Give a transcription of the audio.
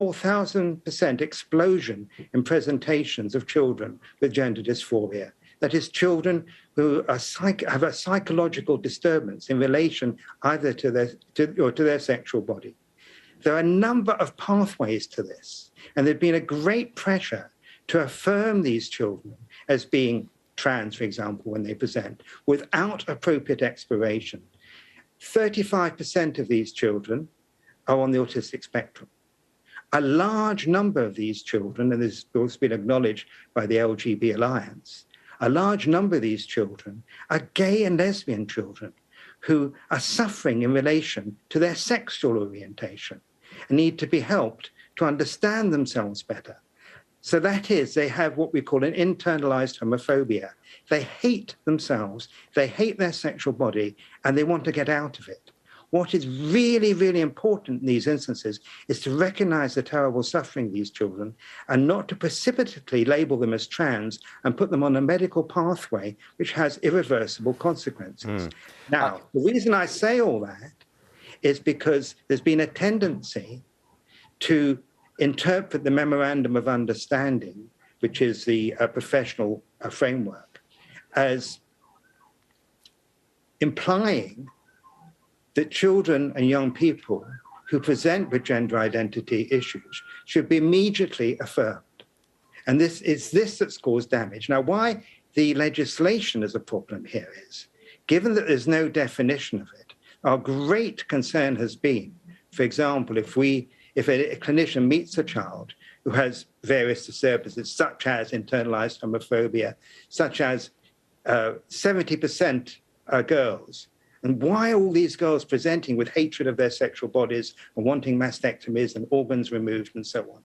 4,000% explosion in presentations of children with gender dysphoria. That is, children who are have a psychological disturbance in relation either to their sexual body. There are a number of pathways to this, and there's been a great pressure to affirm these children as being trans, for example, when they present, without appropriate exploration. 35% of these children are on the autistic spectrum. A large number of these children, and this has also been acknowledged by the LGB Alliance, a large number of these children are gay and lesbian children who are suffering in relation to their sexual orientation and need to be helped to understand themselves better. So that is, they have what we call an internalized homophobia. They hate themselves, they hate their sexual body, and they want to get out of it. What is really, really important in these instances is to recognize the terrible suffering of these children and not to precipitately label them as trans and put them on a medical pathway which has irreversible consequences. Now, the reason I say all that is because there's been a tendency to interpret the Memorandum of Understanding, which is the professional framework, as implying that children and young people who present with gender identity issues should be immediately affirmed. And this is that's caused damage. Now, why the legislation is a problem here is, given that there's no definition of it, our great concern has been, for example, if a clinician meets a child who has various disturbances, such as internalized homophobia, such as 70% are girls, and why are all these girls presenting with hatred of their sexual bodies and wanting mastectomies and organs removed and so on?